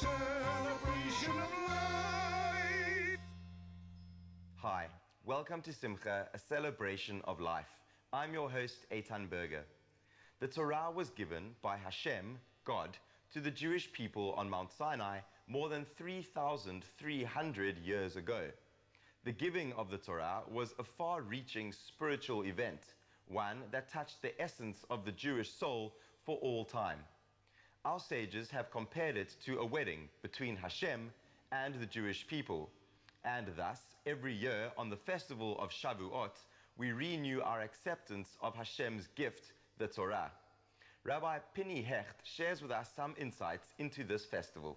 celebration of life. Hi, welcome to Simcha, a celebration of life. I'm your host, Eitan Berger. The Torah was given by Hashem, God, to the Jewish people on Mount Sinai more than 3,300 years ago. The giving of the Torah was a far-reaching spiritual event, one that touched the essence of the Jewish soul for all time. Our sages have compared it to a wedding between Hashem and the Jewish people, and thus, every year on the festival of Shavuoth, we renew our acceptance of Hashem's gift, the Torah. Rabbi Pinny Hecht shares with us some insights into this festival.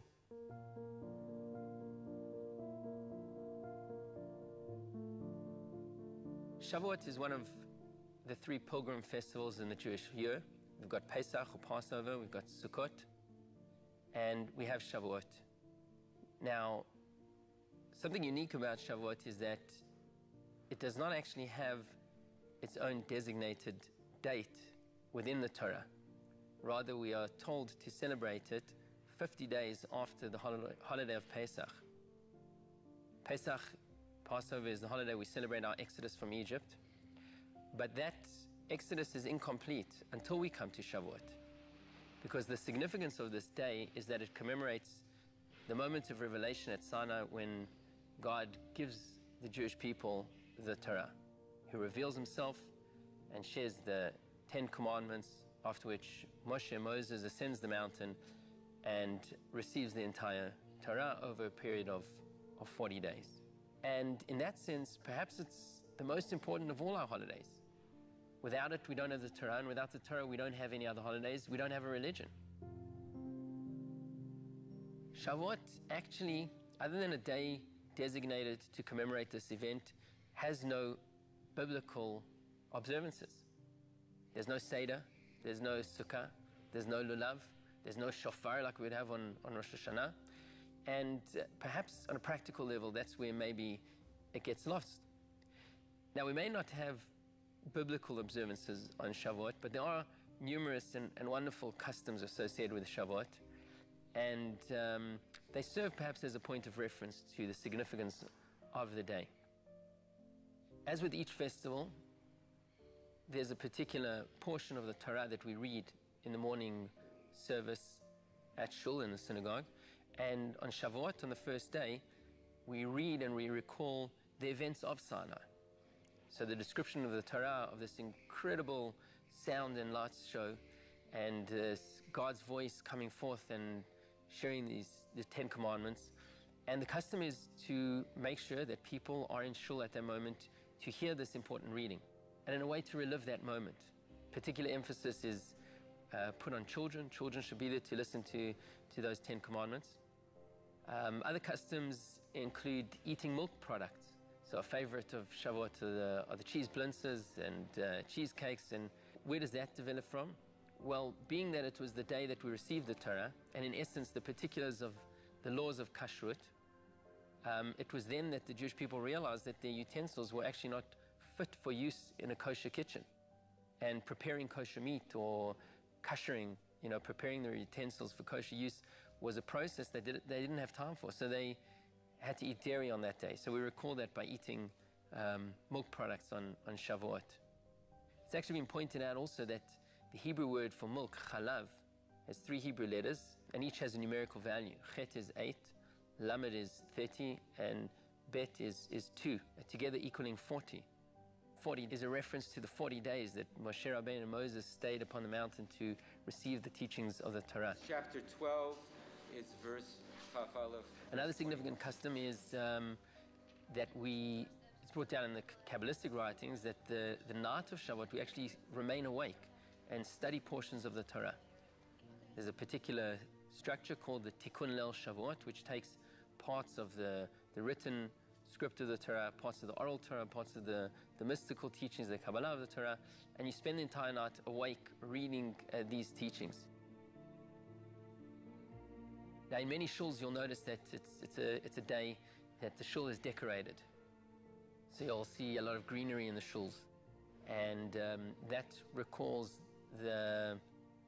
Shavuot is one of the three pilgrim festivals in the Jewish year. We've got Pesach or Passover, we've got Sukkot, and we have Shavuot. Now, something unique about Shavuot is that it does not actually have its own designated date within the Torah. Rather, we are told to celebrate it 50 days after the holiday of Pesach. Pesach, Passover, is the holiday we celebrate our exodus from Egypt. But that exodus is incomplete until we come to Shavuot. Because the significance of this day is that it commemorates the moment of revelation at Sinai when God gives the Jewish people the Torah, who reveals himself and shares the 10 Commandments, after which Moses ascends the mountain and receives the entire Torah over a period of 40 days. And in that sense, perhaps it's the most important of all our holidays. Without it, we don't have the Torah, and without the Torah, we don't have any other holidays. We don't have a religion. Shavuot actually, other than a day designated to commemorate this event, has no biblical observances. There's no Seder, there's no Sukkah, there's no Lulav, there's no Shofar like we'd have on Rosh Hashanah. And perhaps on a practical level, that's where maybe it gets lost. Now, we may not have biblical observances on Shavuot, but there are numerous and wonderful customs associated with Shavuot. And they serve perhaps as a point of reference to the significance of the day. As with each festival, there's a particular portion of the Torah that we read in the morning service at Shul in the synagogue. And on Shavuot, on the first day, we read and we recall the events of Sinai. So the description of the Torah, of this incredible sound and lights show, and God's voice coming forth and sharing the 10 Commandments. And the custom is to make sure that people are in Shul at that moment to hear this important reading, and in a way to relive that moment. Particular emphasis is put on children. Children should be there to listen to those 10 Commandments. Other customs include eating milk products. So a favorite of Shavuot are the cheese blintzes and cheesecakes. And where does that develop from? Well, being that it was the day that we received the Torah, and in essence the particulars of the laws of kashrut, it was then that the Jewish people realized that their utensils were actually not fit for use in a kosher kitchen. And preparing kosher meat or koshering, preparing their utensils for kosher use was a process that they didn't have time for. So they had to eat dairy on that day. So we recall that by eating milk products on Shavuot. It's actually been pointed out also that the Hebrew word for milk, chalav, has 3 Hebrew letters, and each has a numerical value. Chet is 8, lamed is 30, and bet is 2, together equaling 40. 40 is a reference to the 40 days that Moshe Rabbeinu and Moses stayed upon the mountain to receive the teachings of the Torah. Chapter 12 is verse Chaf Aleph. Another significant custom is that it's brought down in the Kabbalistic writings that the night of Shavuot we actually remain awake and study portions of the Torah. There's a particular structure called the Tikkun Leil Shavuot, which takes parts of the written script of the Torah, parts of the oral Torah, parts of the mystical teachings, the Kabbalah of the Torah, and you spend the entire night awake reading these teachings. Now, in many shuls, you'll notice that it's a day that the shul is decorated. So you'll see a lot of greenery in the shuls. And that recalls the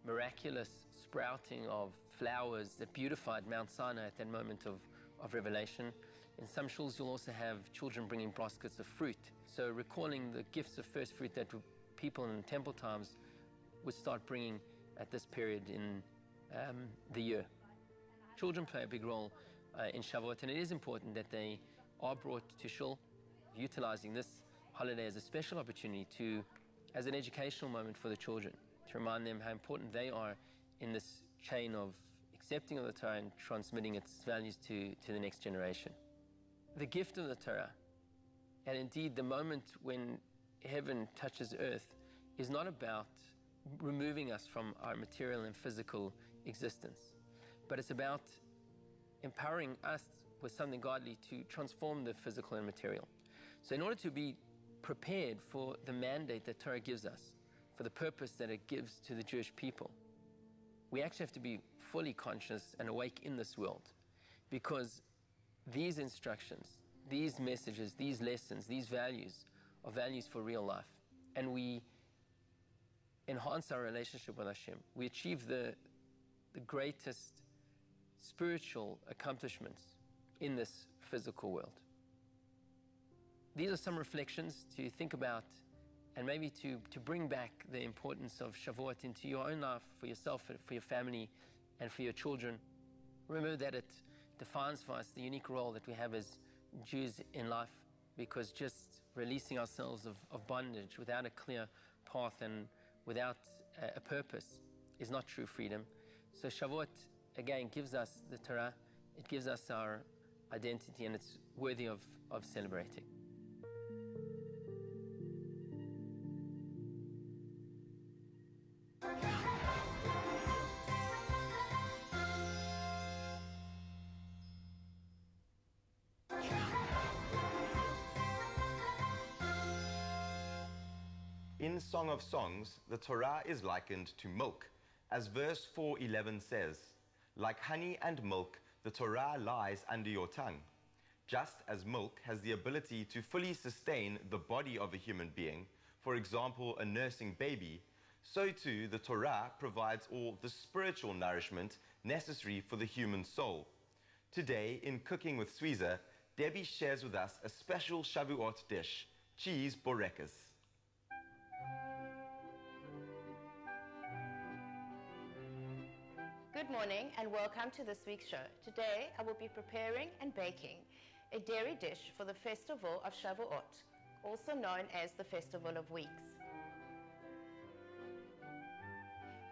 miraculous sprouting of flowers that beautified Mount Sinai at that moment of revelation. In some shuls, you'll also have children bringing baskets of fruit. So recalling the gifts of first fruit that people in temple times would start bringing at this period in the year. Children play a big role in Shavuot, and it is important that they are brought to shul, utilizing this holiday as a special opportunity as an educational moment for the children, to remind them how important they are in this chain of accepting of the Torah and transmitting its values to the next generation. The gift of the Torah, and indeed the moment when heaven touches earth, is not about removing us from our material and physical existence, but it's about empowering us with something godly to transform the physical and material. So in order to be prepared for the mandate that Torah gives us, for the purpose that it gives to the Jewish people, we actually have to be fully conscious and awake in this world, because these instructions, these messages, these lessons, these values are values for real life. And we enhance our relationship with Hashem. We achieve the greatest spiritual accomplishments in this physical world. These are some reflections to think about, and maybe to bring back the importance of Shavuot into your own life, for yourself, for your family, and for your children. Remember that it defines for us the unique role that we have as Jews in life, because just releasing ourselves of bondage without a clear path and without a purpose is not true freedom. So Shavuot, again, gives us the Torah, it gives us our identity, and it's worthy of celebrating. In Song of Songs, the Torah is likened to milk, as verse 4:11 says, "Like honey and milk, the Torah lies under your tongue." Just as milk has the ability to fully sustain the body of a human being, for example, a nursing baby, so too the Torah provides all the spiritual nourishment necessary for the human soul. Today, in Cooking with Suisa, Debbie shares with us a special Shavuot dish, cheese borekas. Good morning and welcome to this week's show. Today I will be preparing and baking a dairy dish for the festival of Shavuot, also known as the Festival of Weeks.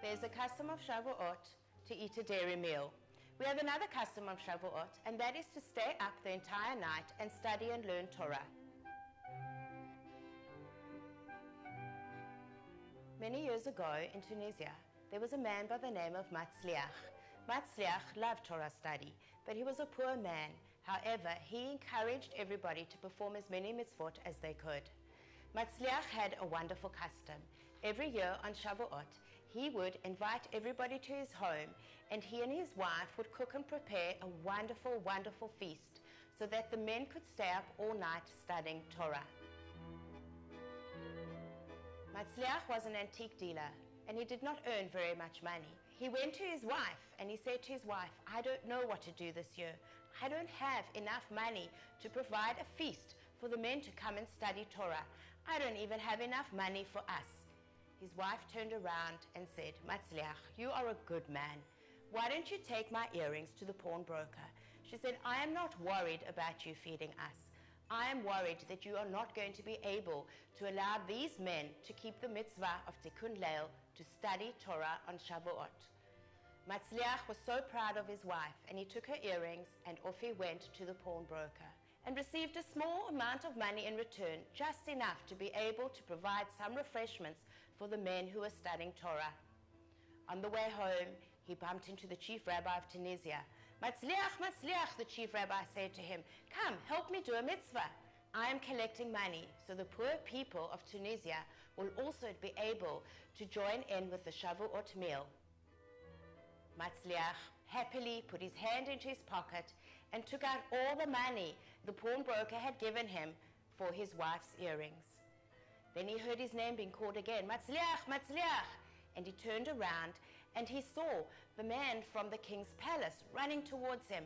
There's a custom of Shavuot to eat a dairy meal. We have another custom of Shavuot, and that is to stay up the entire night and study and learn Torah. Many years ago in Tunisia, there was a man by the name of Matzliach. Matzliach loved Torah study, but he was a poor man. However, he encouraged everybody to perform as many mitzvot as they could. Matzliach had a wonderful custom. Every year on Shavuot, he would invite everybody to his home, and he and his wife would cook and prepare a wonderful, wonderful feast so that the men could stay up all night studying Torah. Matzliach was an antique dealer, and he did not earn very much money. He went to his wife and he said to his wife, "I don't know what to do this year. I don't have enough money to provide a feast for the men to come and study Torah. I don't even have enough money for us." His wife turned around and said, "Matzliach, you are a good man. Why don't you take my earrings to the pawnbroker?" She said, "I am not worried about you feeding us. I am worried that you are not going to be able to allow these men to keep the mitzvah of Tikkun Leil, to study Torah on Shavuot." Matzliach was so proud of his wife, and he took her earrings and off he went to the pawnbroker and received a small amount of money in return, just enough to be able to provide some refreshments for the men who were studying Torah. On the way home, he bumped into the chief rabbi of Tunisia. "Matzliach, Matzliach," the chief rabbi said to him, "Come, help me do a mitzvah. I am collecting money so the poor people of Tunisia will also be able to join in with the Shavuot meal." Matzliach happily put his hand into his pocket and took out all the money the pawnbroker had given him for his wife's earrings. Then he heard his name being called again, "Matzliach, Matzliach," and he turned around and he saw the man from the king's palace running towards him.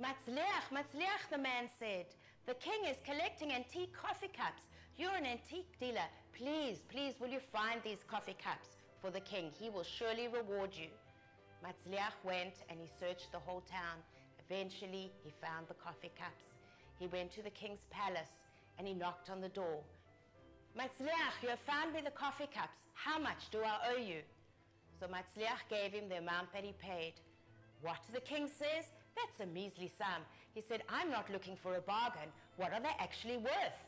Matzliach, Matzliach, the man said, the king is collecting antique coffee cups. You're an antique dealer. Please, please, will you find these coffee cups for the king? He will surely reward you. Matzliach went and he searched the whole town. Eventually, he found the coffee cups. He went to the king's palace and he knocked on the door. Matzliach, you have found me the coffee cups. How much do I owe you? So Matzliach gave him the amount that he paid. What the king says? That's a measly sum. He said, I'm not looking for a bargain. What are they actually worth?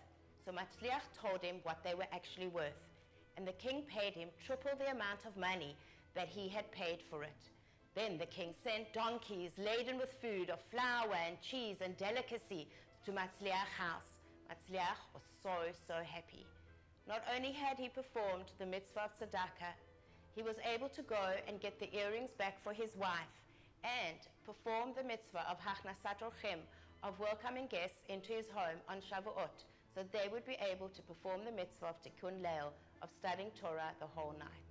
So Matzliach told him what they were actually worth. And the king paid him triple the amount of money that he had paid for it. Then the king sent donkeys laden with food of flour and cheese and delicacy to Matzliach's house. Matzliach was so happy. Not only had he performed the mitzvah of tzedakah, he was able to go and get the earrings back for his wife and perform the mitzvah of hachnasat orchim, of welcoming guests into his home on Shavuoth, so they would be able to perform the mitzvah of tikkun leil, of studying Torah the whole night.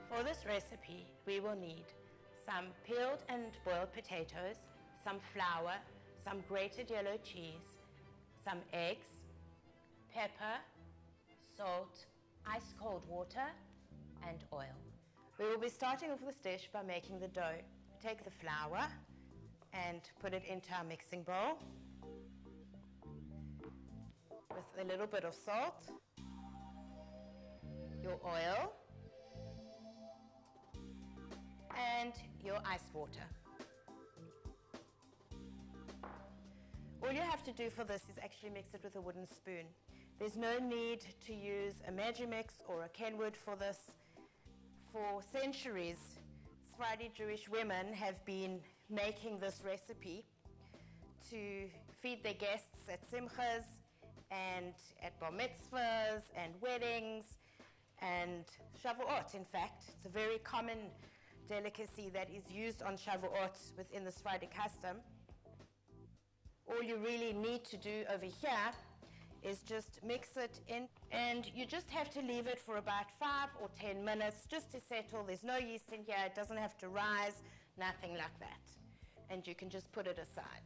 For this recipe, we will need some peeled and boiled potatoes, some flour, some grated yellow cheese, some eggs, pepper, salt, ice cold water, and oil. We will be starting off this dish by making the dough. Take the flour and put it into our mixing bowl with a little bit of salt, your oil, and your ice water. All you have to do for this is actually mix it with a wooden spoon. There's no need to use a Magimix or a Kenwood for this. For centuries, Sephardi Jewish women have been making this recipe to feed their guests at Simchas and at bar mitzvahs and weddings and Shavuoth. In fact, it's a very common delicacy that is used on Shavuoth within the Sephardi custom. All you really need to do over here is just mix it in, and you just have to leave it for about 5 or 10 minutes just to settle. There's no yeast in here, it doesn't have to rise, nothing like that. And you can just put it aside.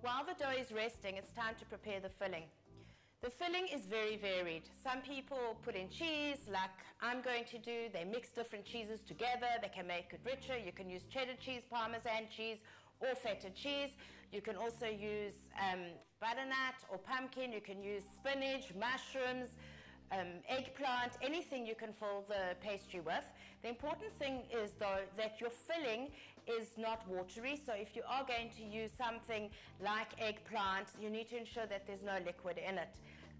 While the dough is resting, it's time to prepare the filling. The filling is very varied. Some people put in cheese, like I'm going to do. They mix different cheeses together. They can make it richer. You can use cheddar cheese, Parmesan cheese, or feta cheese. You can also use butternut or pumpkin. You can use spinach, mushrooms, eggplant, anything you can fill the pastry with. The important thing is, though, that your filling is not watery. So if you are going to use something like eggplant, you need to ensure that there's no liquid in it.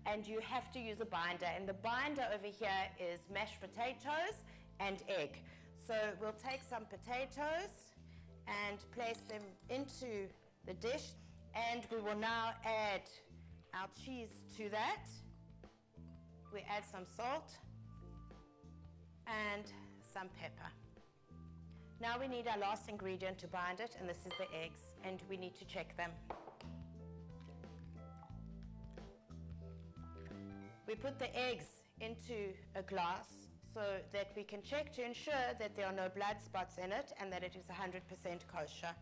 And you have to use a binder. And the binder over here is mashed potatoes and egg. So we'll take some potatoes and place them into the dish. And we will now add our cheese to that. We add some salt and some pepper. Now we need our last ingredient to bind it, and this is the eggs, and we need to check them. We put the eggs into a glass so that we can check to ensure that there are no blood spots in it and that it is 100% kosher.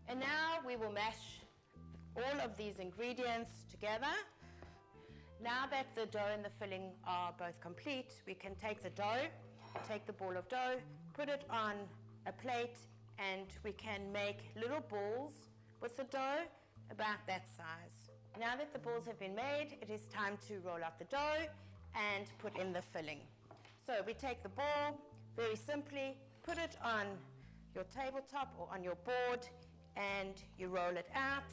And now we will mash all of these ingredients together. Now that the dough and the filling are both complete, we can take the dough, take the ball of dough, put it on a plate, and we can make little balls with the dough about that size. Now that the balls have been made, it is time to roll out the dough and put in the filling. So we take the ball, very simply, put it on your tabletop or on your board, and you roll it out.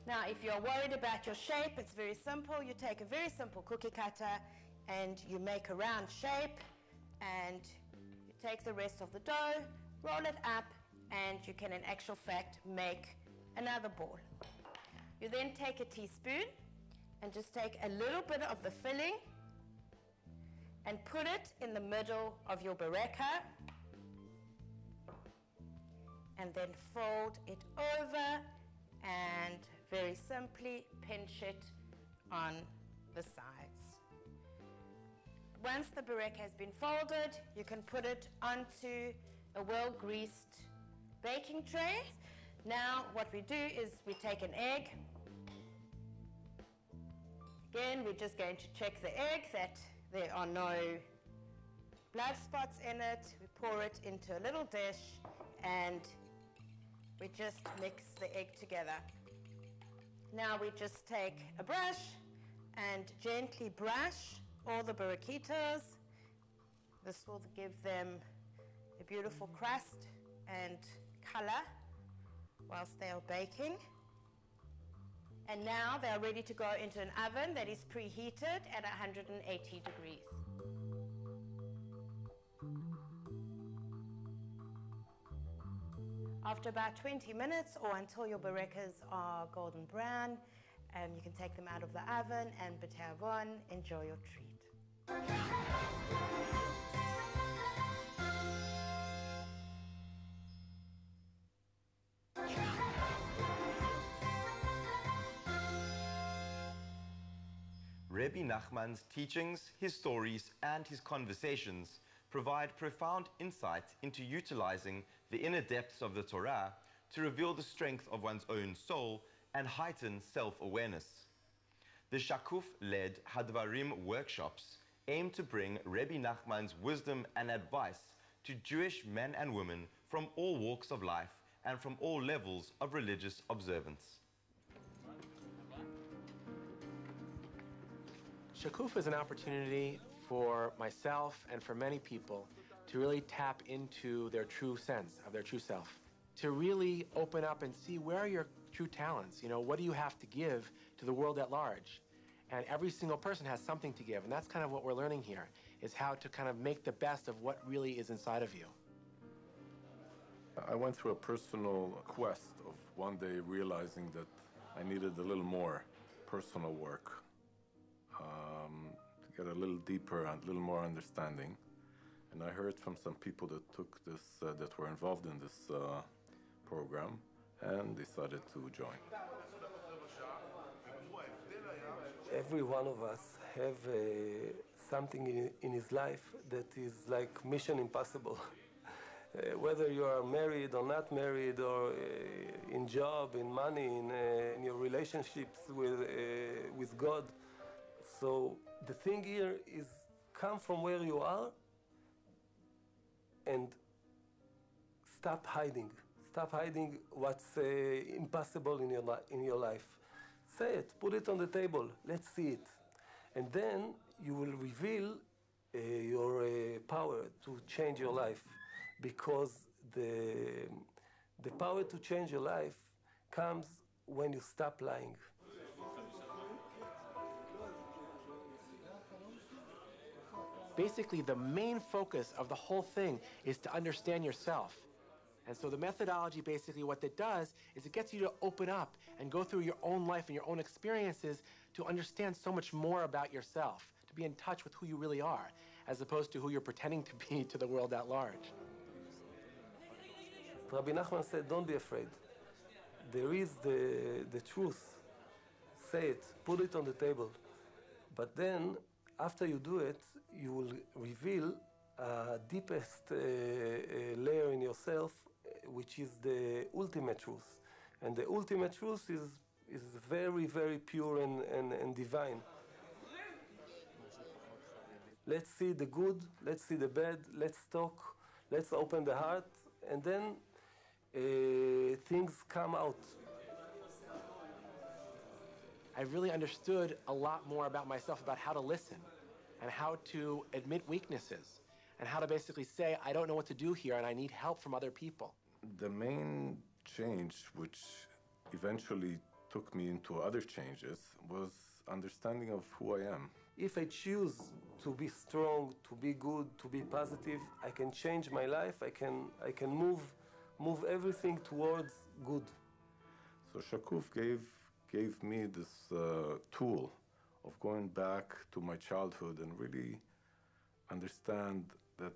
Now, if you're worried about your shape, it's very simple. You take a very simple cookie cutter and you make a round shape, and you take the rest of the dough, roll it up, and you can, in actual fact, make another ball. You then take a teaspoon and just take a little bit of the filling and put it in the middle of your bereka, and then fold it over and very simply pinch it on the sides. Once the burek has been folded, you can put it onto a well-greased baking tray. Now what we do is we take an egg. Again, we're just going to check the egg that there are no blood spots in it. We pour it into a little dish and we just mix the egg together. Now we just take a brush and gently brush all the burakitos. This will give them a beautiful crust and color whilst they are baking. And now they are ready to go into an oven that is preheated at 180 degrees. After about 20 minutes or until your burekas are golden brown, you can take them out of the oven and b'te'avon, enjoy your treat. Rebbe Nachman's teachings, his stories, and his conversations provide profound insight into utilizing the inner depths of the Torah to reveal the strength of one's own soul and heighten self-awareness. The Shakuf-led Hadvarim workshops aim to bring Rebbe Nachman's wisdom and advice to Jewish men and women from all walks of life and from all levels of religious observance. Shakuf is an opportunity for myself and for many people to really tap into their true sense of their true self, to really open up and see where are your true talents. You know, what do you have to give to the world at large? And every single person has something to give, and that's kind of what we're learning here, is how to kind of make the best of what really is inside of you. I went through a personal quest of one day realizing that I needed a little more personal work, to get a little deeper and a little more understanding. And I heard from some people that took this, that were involved in this program, and decided to join. Every one of us have something in his life that is like mission impossible. Whether you are married or not married, or in job, in money, in your relationships with God. So the thing here is come from where you are and stop hiding. Stop hiding what's impossible in your life. Say it, put it on the table, let's see it. And then you will reveal your power to change your life, because the power to change your life comes when you stop lying. Basically, the main focus of the whole thing is to understand yourself. And so the methodology, basically what it does is it gets you to open up and go through your own life and your own experiences to understand so much more about yourself, to be in touch with who you really are, as opposed to who you're pretending to be to the world at large. Rabbi Nachman said, don't be afraid. There is the truth. Say it, put it on the table. But then, after you do it, you will reveal deepest layer in yourself, which is the ultimate truth. And the ultimate truth is very, very pure and divine. Let's see the good, let's see the bad, let's talk, let's open the heart, and then things come out. I really understood a lot more about myself, about how to listen and how to admit weaknesses and how to basically say, I don't know what to do here and I need help from other people. The main change, which eventually took me into other changes, was understanding of who I am. If I choose to be strong, to be good, to be positive, I can change my life, I can move everything towards good. So Shakuf gave me this tool of going back to my childhood and really understand that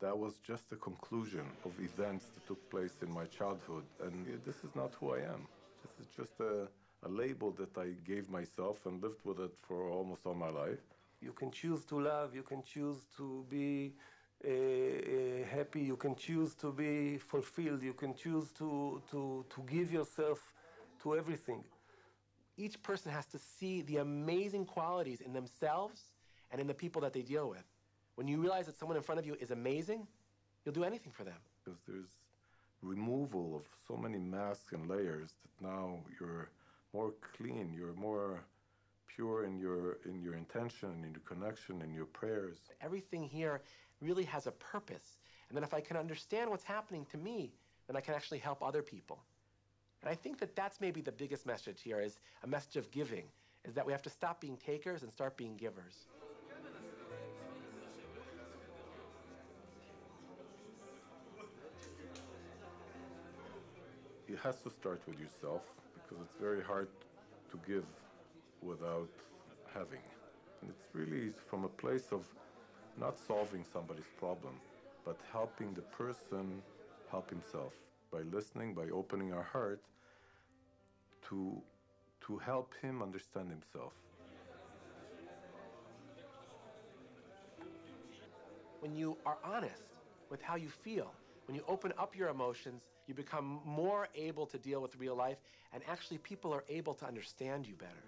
that was just a conclusion of events that took place in my childhood, and this is not who I am. This is just a a label that I gave myself and lived with it for almost all my life. You can choose to love, you can choose to be happy, you can choose to be fulfilled, you can choose to give yourself to everything. Each person has to see the amazing qualities in themselves and in the people that they deal with. When you realize that someone in front of you is amazing, you'll do anything for them. Because there's removal of so many masks and layers that now you're more clean, you're more pure in your intention, in your connection, in your prayers. Everything here really has a purpose. And then if I can understand what's happening to me, then I can actually help other people. And I think that that's maybe the biggest message here, is a message of giving, is that we have to stop being takers and start being givers. It has to start with yourself, because it's very hard to give without having. And it's really from a place of not solving somebody's problem, but helping the person help himself by listening, by opening our heart to help him understand himself. When you are honest with how you feel, when you open up your emotions, you become more able to deal with real life, and actually people are able to understand you better.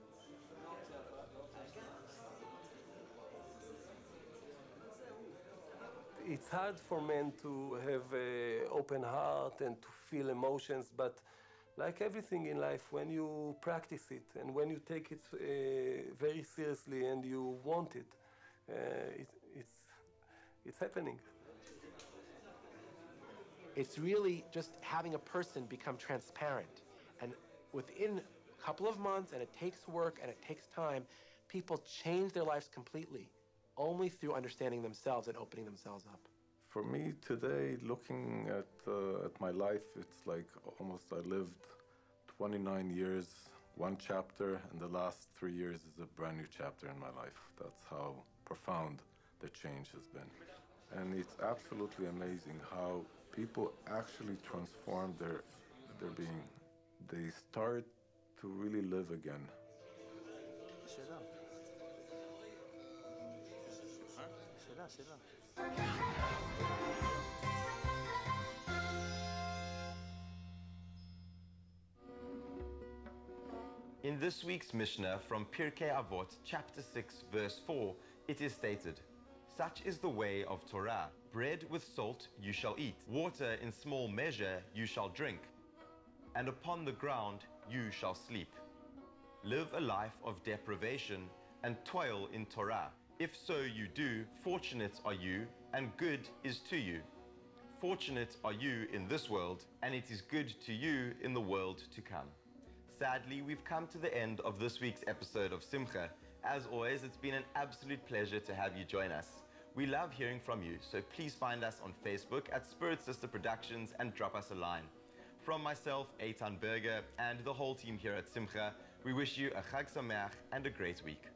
It's hard for men to have an open heart and to feel emotions, but like everything in life, when you practice it and when you take it very seriously and you want it, it's happening. It's really just having a person become transparent. And within a couple of months, and it takes work and it takes time, people change their lives completely, only through understanding themselves and opening themselves up. For me today, looking at my life, it's like almost I lived 29 years, one chapter, and the last 3 years is a brand new chapter in my life. That's how profound the change has been. And it's absolutely amazing how people actually transform their being. They start to really live again. In this week's Mishnah from Pirkei Avot, chapter 6, verse 4, it is stated, "Such is the way of Torah. Bread with salt you shall eat, water in small measure you shall drink, and upon the ground you shall sleep. Live a life of deprivation and toil in Torah. If so you do, fortunate are you, and good is to you. Fortunate are you in this world, and it is good to you in the world to come." Sadly, we've come to the end of this week's episode of Simcha. As always, it's been an absolute pleasure to have you join us. We love hearing from you, so please find us on Facebook at Spirit Sister Productions and drop us a line. From myself, Eitan Berger, and the whole team here at Simcha, we wish you a Chag Sameach and a great week.